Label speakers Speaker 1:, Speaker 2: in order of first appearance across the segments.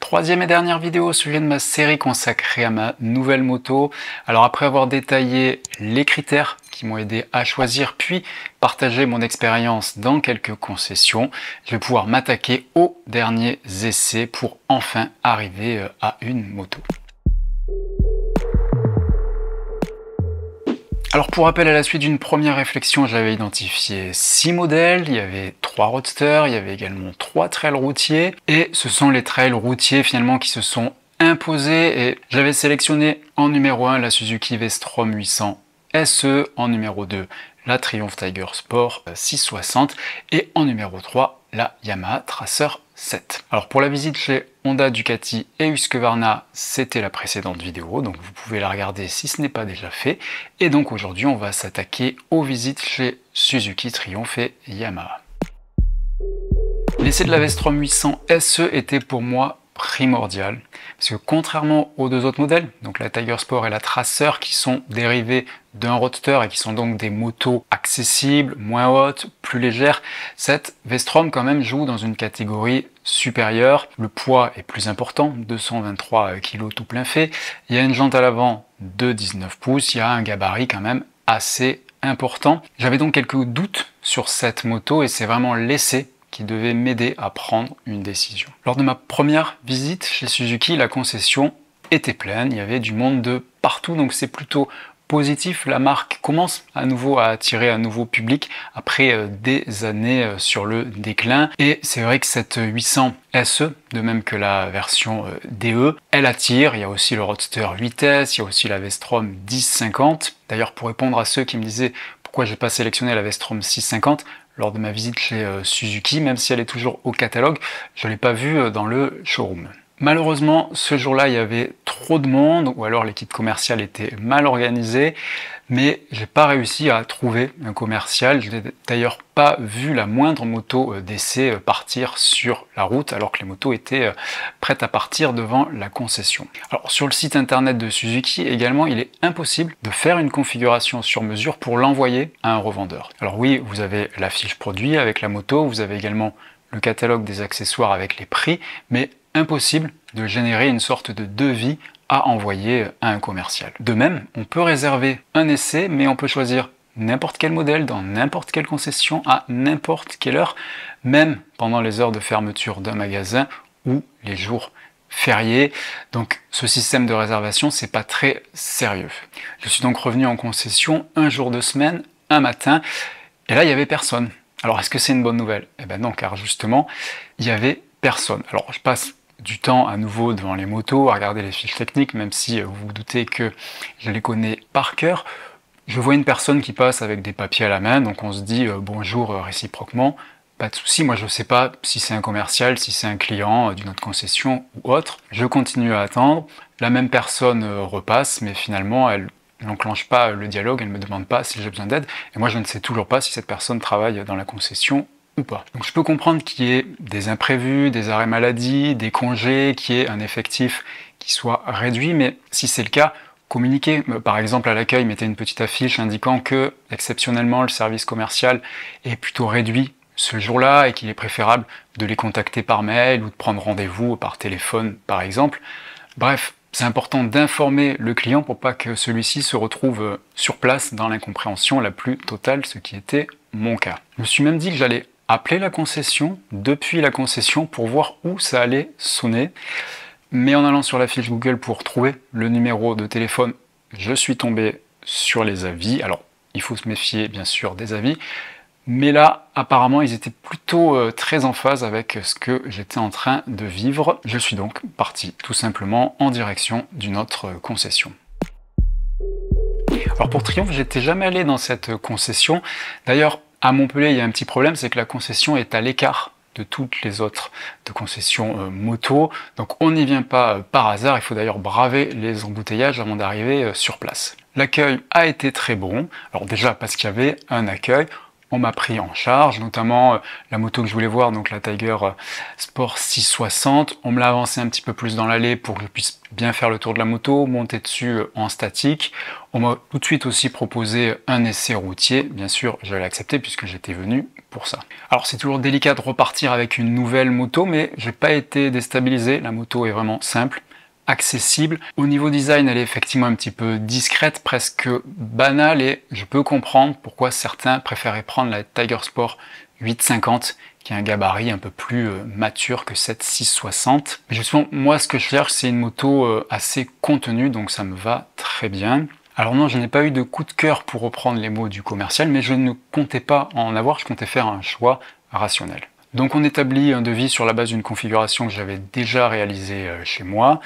Speaker 1: Troisième et dernière vidéo au sujet de ma série consacrée à ma nouvelle moto. Alors après avoir détaillé les critères qui m'ont aidé à choisir, puis partager mon expérience dans quelques concessions, je vais pouvoir m'attaquer aux derniers essais pour enfin arriver à une moto. Alors pour rappel, à la suite d'une première réflexion, j'avais identifié 6 modèles, il y avait 3 roadsters, il y avait également 3 trails routiers, et ce sont les trails routiers finalement qui se sont imposés, et j'avais sélectionné en numéro 1 la Suzuki V-Strom 800 SE, en numéro 2 la Triumph Tiger Sport 660, et en numéro 3 la Yamaha Tracer 7. Alors pour la visite chez Honda, Ducati et Husqvarna, c'était la précédente vidéo, donc vous pouvez la regarder si ce n'est pas déjà fait. Et donc aujourd'hui, on va s'attaquer aux visites chez Suzuki, Triumph et Yamaha. L'essai de la V-Strom 800 SE était pour moi primordial, parce que contrairement aux deux autres modèles, donc la Tiger Sport et la Tracer, qui sont dérivés d'un roadster et qui sont donc des motos accessibles, moins hautes, plus légères, cette V-Strom quand même joue dans une catégorie supérieure. Le poids est plus important, 223 kg tout plein fait. Il y a une jante à l'avant de 19 pouces, il y a un gabarit quand même assez important. J'avais donc quelques doutes sur cette moto et c'est vraiment l'essai qui devait m'aider à prendre une décision. Lors de ma première visite chez Suzuki, la concession était pleine, il y avait du monde de partout, donc c'est plutôt positif. La marque commence à nouveau à attirer un nouveau public après des années sur le déclin, et c'est vrai que cette 800 SE, de même que la version DE, elle attire. Il y a aussi le Roadster 8S, il y a aussi la V-Strom 1050. D'ailleurs, pour répondre à ceux qui me disaient pourquoi j'ai pas sélectionné la V-Strom 650, lors de ma visite chez Suzuki, même si elle est toujours au catalogue, je ne l'ai pas vue dans le showroom. Malheureusement, ce jour-là, il y avait trop de monde, ou alors l'équipe commerciale était mal organisée, mais j'ai pas réussi à trouver un commercial. Je n'ai d'ailleurs pas vu la moindre moto d'essai partir sur la route, alors que les motos étaient prêtes à partir devant la concession. Alors sur le site internet de Suzuki également, il est impossible de faire une configuration sur mesure pour l'envoyer à un revendeur. Alors oui, vous avez la fiche produit avec la moto, vous avez également le catalogue des accessoires avec les prix, mais impossible de générer une sorte de devis à envoyer à un commercial. De même, on peut réserver un essai, mais on peut choisir n'importe quel modèle dans n'importe quelle concession à n'importe quelle heure, même pendant les heures de fermeture d'un magasin ou les jours fériés. Donc ce système de réservation, c'est pas très sérieux. Je suis donc revenu en concession un jour de semaine, un matin, et là il y avait personne. Alors est-ce que c'est une bonne nouvelle? Eh ben non, car justement, il y avait personne. Alors je passe du temps à nouveau devant les motos, à regarder les fiches techniques, même si vous vous doutez que je les connais par cœur. Je vois une personne qui passe avec des papiers à la main, donc on se dit bonjour réciproquement, pas de souci. Moi je ne sais pas si c'est un commercial, si c'est un client d'une autre concession ou autre. Je continue à attendre, la même personne repasse, mais finalement elle n'enclenche pas le dialogue, elle ne me demande pas si j'ai besoin d'aide, et moi je ne sais toujours pas si cette personne travaille dans la concession ou pas. Donc je peux comprendre qu'il y ait des imprévus, des arrêts maladie, des congés, qu'il y ait un effectif qui soit réduit, mais si c'est le cas, communiquez. Par exemple, à l'accueil, mettez une petite affiche indiquant que, exceptionnellement, le service commercial est plutôt réduit ce jour-là et qu'il est préférable de les contacter par mail ou de prendre rendez-vous par téléphone, par exemple. Bref, c'est important d'informer le client pour pas que celui-ci se retrouve sur place dans l'incompréhension la plus totale, ce qui était mon cas. Je me suis même dit que j'allais appeler la concession depuis la concession pour voir où ça allait sonner. Mais en allant sur la fiche Google pour trouver le numéro de téléphone, je suis tombé sur les avis. Alors, il faut se méfier bien sûr des avis, mais là, apparemment, ils étaient plutôt très en phase avec ce que j'étais en train de vivre. Je suis donc parti tout simplement en direction d'une autre concession. Alors pour Triumph, j'étais jamais allé dans cette concession. D'ailleurs, à Montpellier, il y a un petit problème, c'est que la concession est à l'écart de toutes les autres de concessions moto. Donc on n'y vient pas par hasard, il faut d'ailleurs braver les embouteillages avant d'arriver sur place. L'accueil a été très bon, alors déjà parce qu'il y avait un accueil, on m'a pris en charge, notamment la moto que je voulais voir, donc la Tiger Sport 660. On me l'a avancé un petit peu plus dans l'allée pour que je puisse bien faire le tour de la moto, monter dessus en statique. On m'a tout de suite aussi proposé un essai routier. Bien sûr, j'allais accepter puisque j'étais venu pour ça. Alors c'est toujours délicat de repartir avec une nouvelle moto, mais j'ai pas été déstabilisé. La moto est vraiment simple, accessible. Au niveau design, elle est effectivement un petit peu discrète, presque banale, et je peux comprendre pourquoi certains préféraient prendre la Tiger Sport 850, qui a un gabarit un peu plus mature que cette 660. Mais justement, moi, ce que je cherche, c'est une moto assez contenue, donc ça me va très bien. Alors non, je n'ai pas eu de coup de cœur pour reprendre les mots du commercial, mais je ne comptais pas en avoir, je comptais faire un choix rationnel. Donc on établit un devis sur la base d'une configuration que j'avais déjà réalisée chez moi.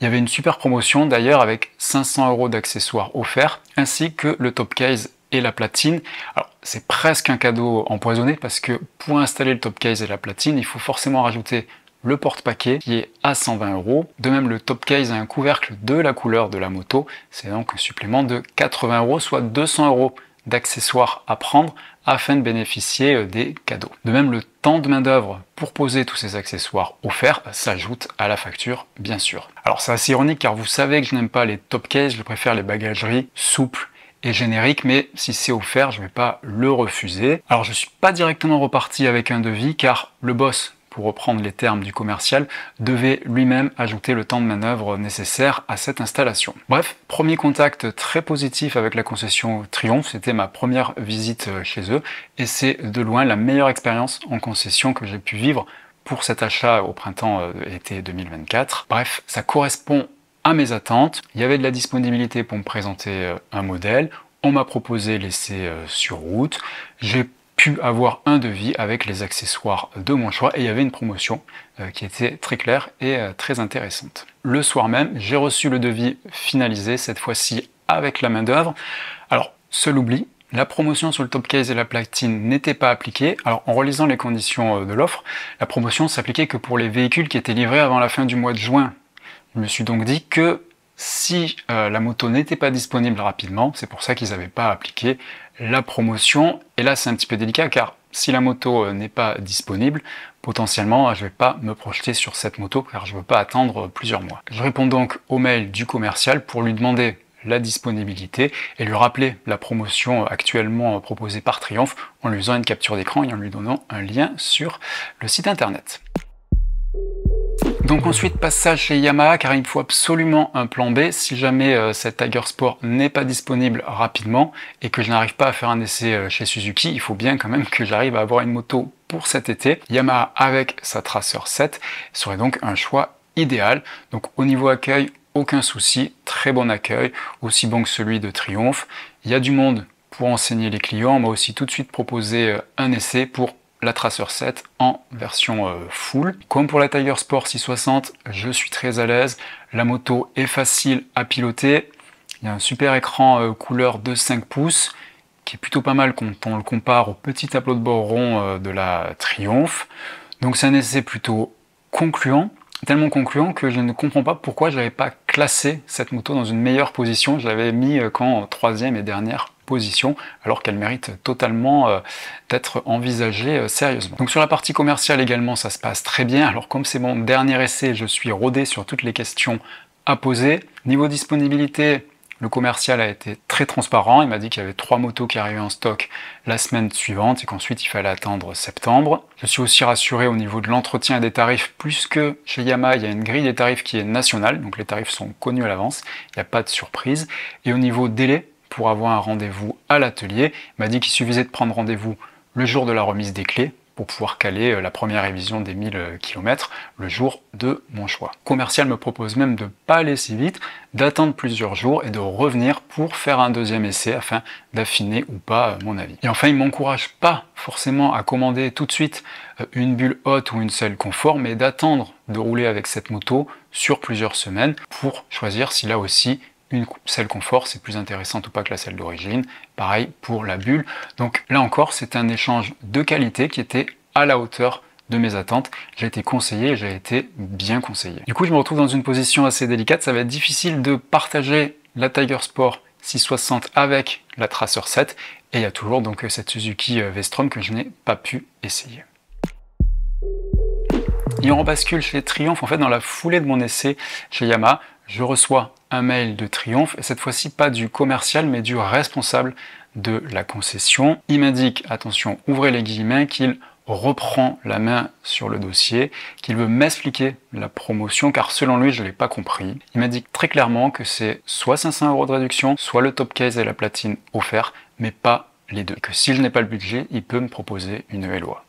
Speaker 1: Il y avait une super promotion d'ailleurs avec 500 € d'accessoires offerts, ainsi que le top case et la platine. Alors c'est presque un cadeau empoisonné parce que pour installer le top case et la platine, il faut forcément rajouter le porte-paquet qui est à 120 €. De même, le top case a un couvercle de la couleur de la moto. C'est donc un supplément de 80 €, soit 200 € d'accessoires à prendre afin de bénéficier des cadeaux. De même, le temps de main d'œuvre pour poser tous ces accessoires offerts s'ajoute à la facture, bien sûr. Alors c'est assez ironique car vous savez que je n'aime pas les top cases, je préfère les bagageries souples et génériques, mais si c'est offert, je ne vais pas le refuser. Alors je ne suis pas directement reparti avec un devis car le boss, pour reprendre les termes du commercial, devait lui-même ajouter le temps de manœuvre nécessaire à cette installation. Bref, premier contact très positif avec la concession Triumph, c'était ma première visite chez eux, et c'est de loin la meilleure expérience en concession que j'ai pu vivre pour cet achat au printemps-été 2024. Bref, ça correspond à mes attentes, il y avait de la disponibilité pour me présenter un modèle, on m'a proposé l'essai sur route, j'ai pu avoir un devis avec les accessoires de mon choix et il y avait une promotion qui était très claire et très intéressante. Le soir même, j'ai reçu le devis finalisé, cette fois-ci avec la main d'œuvre. Alors, seul oubli, la promotion sur le top case et la platine n'était pas appliquée. Alors, en relisant les conditions de l'offre, la promotion s'appliquait que pour les véhicules qui étaient livrés avant la fin du mois de juin. Je me suis donc dit que si la moto n'était pas disponible rapidement, c'est pour ça qu'ils n'avaient pas appliqué la promotion. Et là, c'est un petit peu délicat car si la moto n'est pas disponible, potentiellement, je ne vais pas me projeter sur cette moto car je ne veux pas attendre plusieurs mois. Je réponds donc au mail du commercial pour lui demander la disponibilité et lui rappeler la promotion actuellement proposée par Triumph en lui faisant une capture d'écran et en lui donnant un lien sur le site internet. Donc ensuite, passage chez Yamaha car il me faut absolument un plan B si jamais cette Tiger Sport n'est pas disponible rapidement et que je n'arrive pas à faire un essai chez Suzuki, il faut bien quand même que j'arrive à avoir une moto pour cet été. Yamaha avec sa Tracer 7 serait donc un choix idéal. Donc au niveau accueil, aucun souci, très bon accueil, aussi bon que celui de Triumph. Il y a du monde pour enseigner les clients, on m'a aussi tout de suite proposé un essai pour la Tracer 7 en version full. Comme pour la Tiger Sport 660, je suis très à l'aise. La moto est facile à piloter. Il y a un super écran couleur de 5 pouces qui est plutôt pas mal quand on le compare au petit tableau de bord rond de la Triumph. Donc c'est un essai plutôt concluant. Tellement concluant que je ne comprends pas pourquoi je n'avais pas classé cette moto dans une meilleure position. Je l'avais mis qu'en troisième et dernière position, alors qu'elle mérite totalement d'être envisagée sérieusement. Donc sur la partie commerciale également, ça se passe très bien. Alors comme c'est mon dernier essai, je suis rodé sur toutes les questions à poser. Niveau disponibilité, le commercial a été très transparent. Il m'a dit qu'il y avait 3 motos qui arrivaient en stock la semaine suivante et qu'ensuite il fallait attendre septembre. Je suis aussi rassuré au niveau de l'entretien et des tarifs, puisque chez Yamaha, il y a une grille des tarifs qui est nationale, donc les tarifs sont connus à l'avance, il n'y a pas de surprise. Et au niveau délai, pour avoir un rendez-vous à l'atelier, il m'a dit qu'il suffisait de prendre rendez-vous le jour de la remise des clés pour pouvoir caler la première révision des 1000 km le jour de mon choix. Le commercial me propose même de ne pas aller si vite, d'attendre plusieurs jours et de revenir pour faire un deuxième essai afin d'affiner ou pas mon avis. Et enfin, il ne m'encourage pas forcément à commander tout de suite une bulle haute ou une selle confort, mais d'attendre de rouler avec cette moto sur plusieurs semaines pour choisir si là aussi une selle confort c'est plus intéressante ou pas que la selle d'origine. Pareil pour la bulle. Donc là encore, c'est un échange de qualité qui était à la hauteur de mes attentes. J'ai été conseillé et j'ai été bien conseillé. Du coup, je me retrouve dans une position assez délicate. Ça va être difficile de partager la Tiger Sport 660 avec la Tracer 7 et il y a toujours donc cette Suzuki V-Strom que je n'ai pas pu essayer. Et on rebascule chez Triumph. En fait, dans la foulée de mon essai chez Yamaha, je reçois un mail de Triumph, et cette fois-ci pas du commercial mais du responsable de la concession. Il m'indique, attention, ouvrez les guillemets, qu'il reprend la main sur le dossier, qu'il veut m'expliquer la promotion car selon lui je ne l'ai pas compris. Il m'indique très clairement que c'est soit 500 € de réduction, soit le top case et la platine offert, mais pas les deux. Et que si je n'ai pas le budget, il peut me proposer une LOA.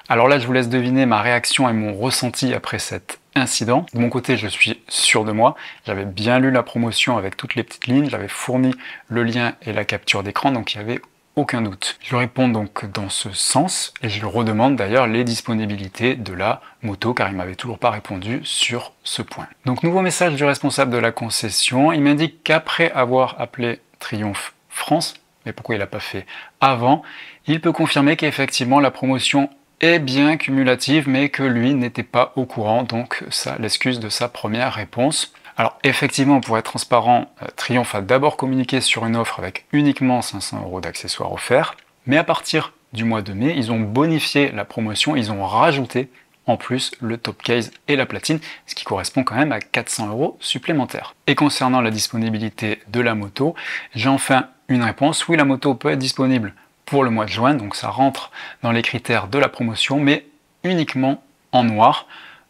Speaker 1: Alors là je vous laisse deviner ma réaction et mon ressenti après cet incident. De mon côté je suis sûr de moi, j'avais bien lu la promotion avec toutes les petites lignes, j'avais fourni le lien et la capture d'écran, donc il n'y avait aucun doute. Je réponds donc dans ce sens et je lui redemande d'ailleurs les disponibilités de la moto car il m'avait toujours pas répondu sur ce point. Donc nouveau message du responsable de la concession, il m'indique qu'après avoir appelé Triumph France, mais pourquoi il n'a pas fait avant, il peut confirmer qu'effectivement la promotion est bien cumulative mais que lui n'était pas au courant, donc ça l'excuse de sa première réponse. Alors effectivement, pour être transparent, Triumph a d'abord communiqué sur une offre avec uniquement 500 € d'accessoires offerts, mais à partir du mois de mai, ils ont bonifié la promotion, ils ont rajouté en plus le top case et la platine, ce qui correspond quand même à 400 € supplémentaires. Et concernant la disponibilité de la moto, j'ai enfin une réponse. Oui, la moto peut être disponible pour le mois de juin, donc ça rentre dans les critères de la promotion, mais uniquement en noir.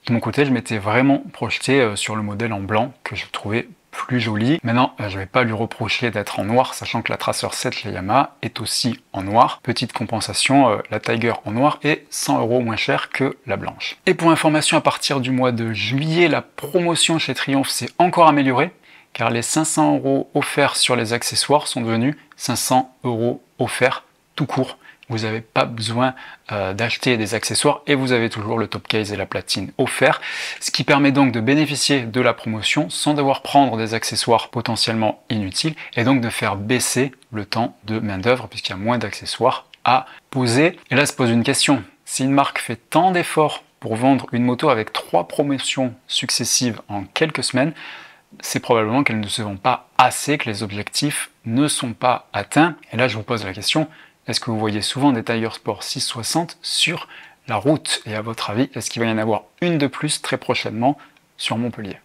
Speaker 1: De mon côté, je m'étais vraiment projeté sur le modèle en blanc que je trouvais plus joli. Maintenant, je ne vais pas lui reprocher d'être en noir, sachant que la Tracer 7 chez Yamaha est aussi en noir. Petite compensation, la Tiger en noir est 100 € moins chère que la blanche. Et pour information, à partir du mois de juillet, la promotion chez Triumph s'est encore améliorée, car les 500 € offerts sur les accessoires sont devenus 500 € offerts tout court. Vous n'avez pas besoin d'acheter des accessoires et vous avez toujours le top case et la platine offerts, ce qui permet donc de bénéficier de la promotion sans devoir prendre des accessoires potentiellement inutiles et donc de faire baisser le temps de main d'œuvre puisqu'il y a moins d'accessoires à poser. Et là se pose une question, si une marque fait tant d'efforts pour vendre une moto avec 3 promotions successives en quelques semaines, c'est probablement qu'elles ne se vendent pas assez, que les objectifs ne sont pas atteints. Et là je vous pose la question, est-ce que vous voyez souvent des Tiger Sport 660 sur la route? Et à votre avis, est-ce qu'il va y en avoir une de plus très prochainement sur Montpellier?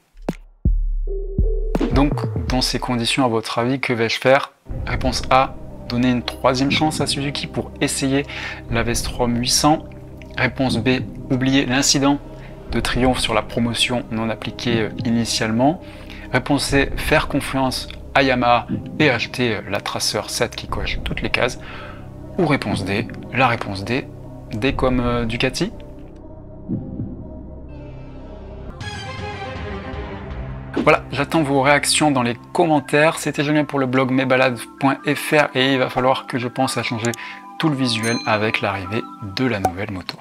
Speaker 1: Donc, dans ces conditions, à votre avis, que vais-je faire? Réponse A, donner une 3e chance à Suzuki pour essayer la V-Strom 800. Réponse B, oublier l'incident de Triumph sur la promotion non appliquée initialement. Réponse C, faire confiance à Yamaha et acheter la Tracer 7 qui coche toutes les cases. Ou réponse D, la réponse D, D comme Ducati. Voilà, j'attends vos réactions dans les commentaires. C'était Julien pour le blog mesbalades.fr et il va falloir que je pense à changer tout le visuel avec l'arrivée de la nouvelle moto.